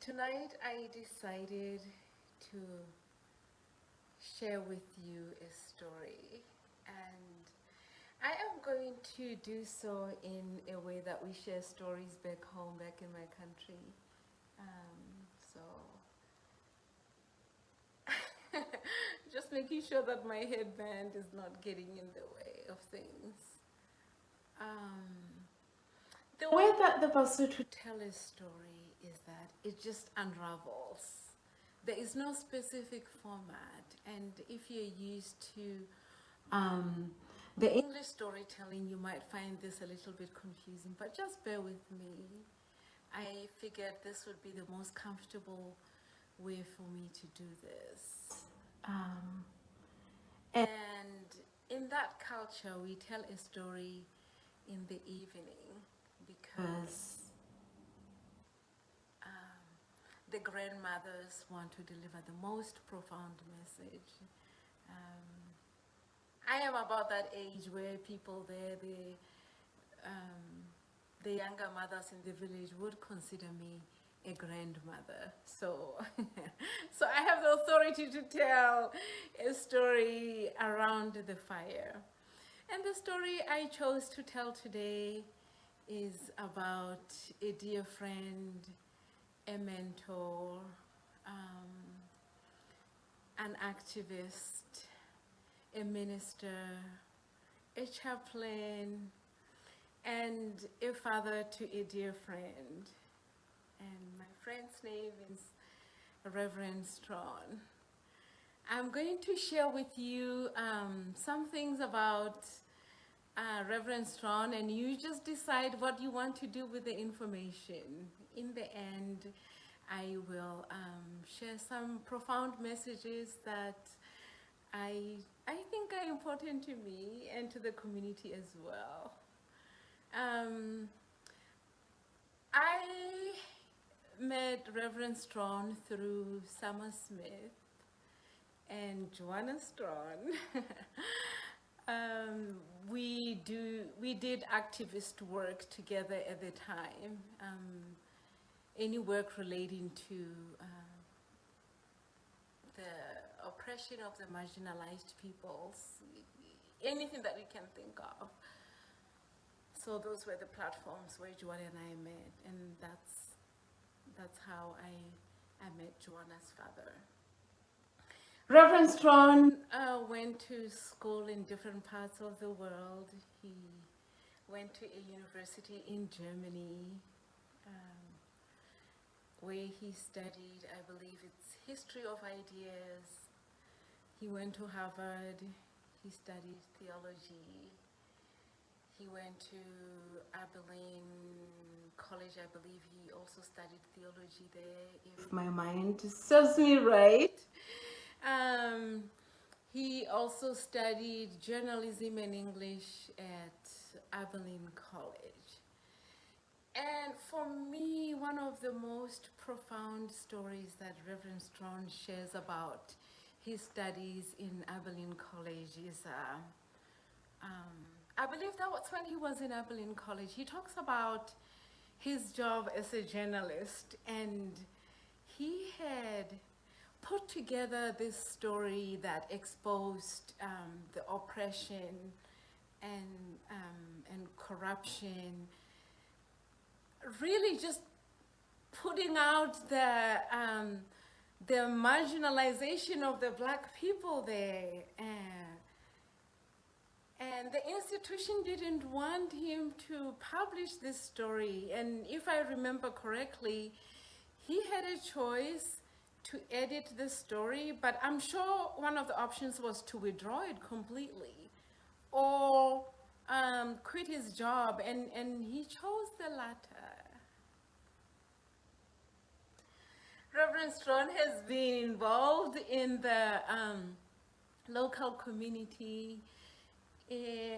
Tonight I decided to share with you a story, and I am going to do so in a way that we share stories back home, back in my country. So just making sure that my headband is not getting in the way of things. The way that the Basotho tell a story is that it just unravels. There is no specific format, and if you're used to the English storytelling, you might find this a little bit confusing, but just bear with me. I figured this would be the most comfortable way for me to do this. And in that culture, we tell a story in the evening because the grandmothers want to deliver the most profound message. I am about that age where people there, the younger mothers in the village would consider me a grandmother. So, so I have the authority to tell a story around the fire. And the story I chose to tell today is about a dear friend, a mentor, an activist, a minister, a chaplain, and a father to a dear friend. And my friend's name is Reverend Straughn. I'm going to share with you some things about Reverend Straughn, and you just decide what you want to do with the information. In the end, I will share some profound messages that I think are important to me and to the community as well. I met Reverend Straughn through Summer Smith and Joanna Straughn. We did activist work together at the time. Any work relating to the oppression of the marginalized peoples, anything that we can think of. So those were the platforms where Joanna and I met, and that's how I met Joanna's father. Reverend Straughn went to school in different parts of the world. He went to a university in Germany where he studied, I believe it's history of ideas. He went to Harvard. He studied theology. He went to Abilene College. I believe he also studied theology there, if my mind serves me right. He also studied journalism and English at Abilene College. And for me, one of the most profound stories that Reverend Straughn shares about his studies in Abilene College is, I believe that was when he was in Abilene College. He talks about his job as a journalist, and he had put together this story that exposed the oppression and corruption, really just putting out the marginalization of the Black people there. And the institution didn't want him to publish this story. And if I remember correctly, he had a choice to edit the story, but I'm sure one of the options was to withdraw it completely or quit his job, and he chose the latter. Reverend Straughn has been involved in the local community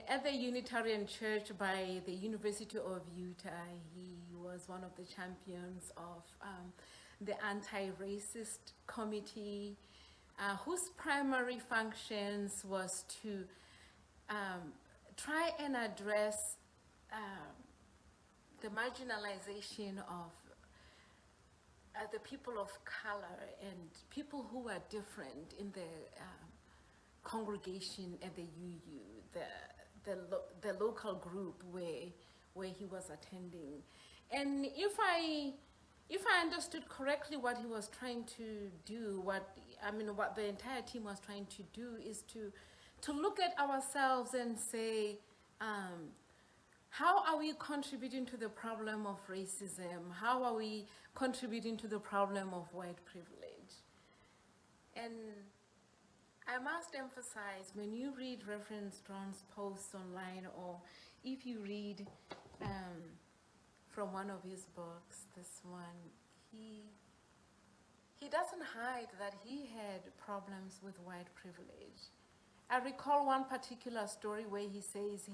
at the Unitarian Church by the University of Utah. He was one of the champions of the anti-racist committee, whose primary functions was to try and address the marginalization of the people of color and people who are different in the congregation at the UU, the local group where he was attending. And if I understood correctly, what he was trying to do, what the entire team was trying to do, is to look at ourselves and say, how are we contributing to the problem of racism? How are we contributing to the problem of white privilege? And I must emphasize, when you read Reverend Straughn's posts online, or if you read from one of his books, this one, he doesn't hide that he had problems with white privilege. I recall one particular story where he says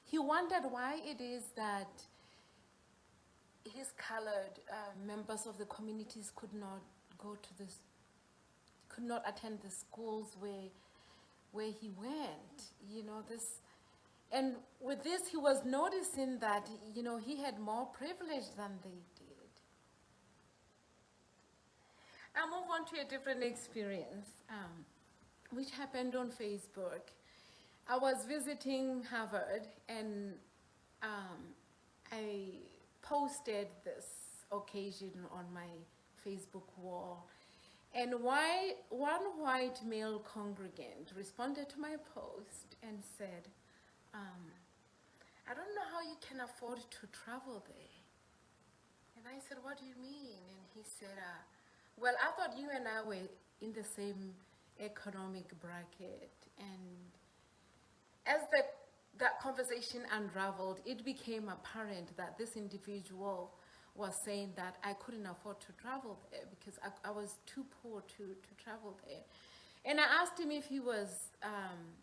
he wondered why it is that his colored members of the communities could not attend the schools where he went. And with this, he was noticing that, he had more privilege than they did. I'll move on to a different experience, which happened on Facebook. I was visiting Harvard, and I posted this occasion on my Facebook wall. And one white male congregant responded to my post and said, I don't know how you can afford to travel there. And I said, what do you mean? And he said, well, I thought you and I were in the same economic bracket. And as that conversation unraveled, it became apparent that this individual was saying that I couldn't afford to travel there because I was too poor to travel there. And I asked him if he was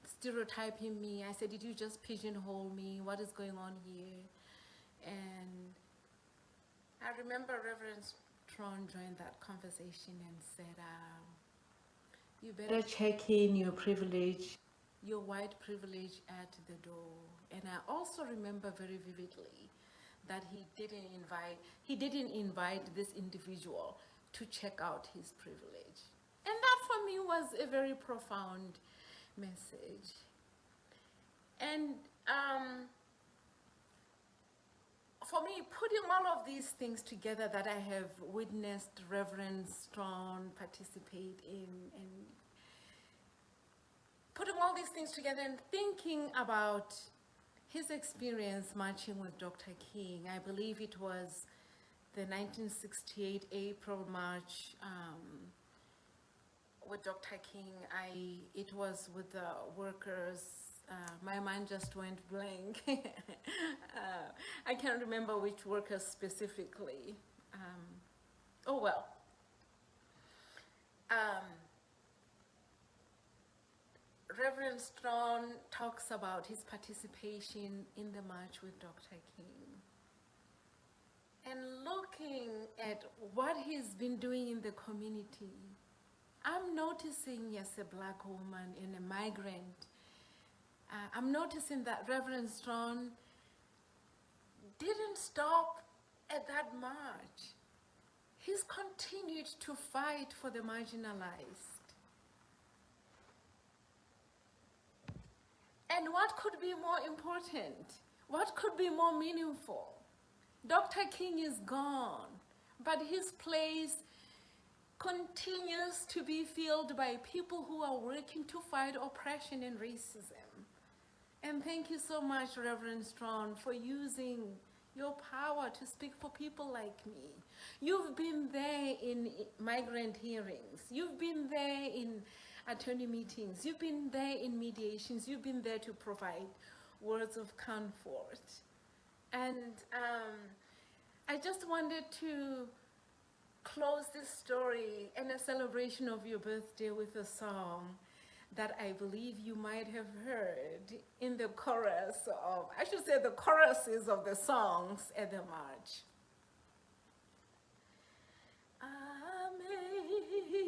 stereotyping me. I said, did you just pigeonhole me? What is going on here? And I remember Reverend Straughn joined that conversation and said, you better check in your privilege, your white privilege at the door. And I also remember very vividly that he didn't invite this individual to check out his privilege. And that for me was a very profound message. And for me, putting all of these things together that I have witnessed Reverend Straughn participate in, and putting all these things together and thinking about his experience marching with Dr. King, I believe it was the 1968 April March with Dr. King. It was with the workers. My mind just went blank. I can't remember which workers specifically. Oh well. Reverend Straughn talks about his participation in the march with Dr. King. And looking at what he's been doing in the community, I'm noticing, as a Black woman and a migrant, I'm noticing that Reverend Straughn didn't stop at that march. He's continued to fight for the marginalized. And what could be more important? What could be more meaningful? Dr. King is gone, but his place continues to be filled by people who are working to fight oppression and racism. And thank you so much, Reverend Straughn, for using your power to speak for people like me. You've been there in migrant hearings. You've been there in attorney meetings. You've been there in mediations. You've been there to provide words of comfort. And I just wanted to close this story and a celebration of your birthday with a song that I believe you might have heard in the chorus of, I should say the choruses of the songs at the march.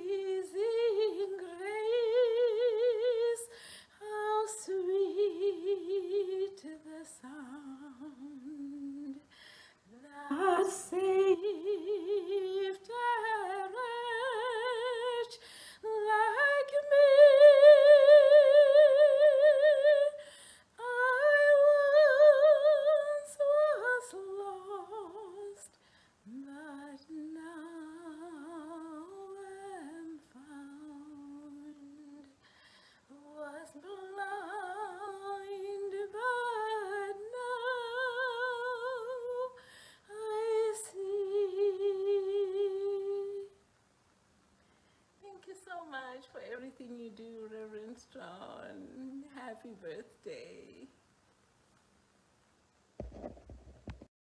Amazing grace, how sweet the sound that saved day.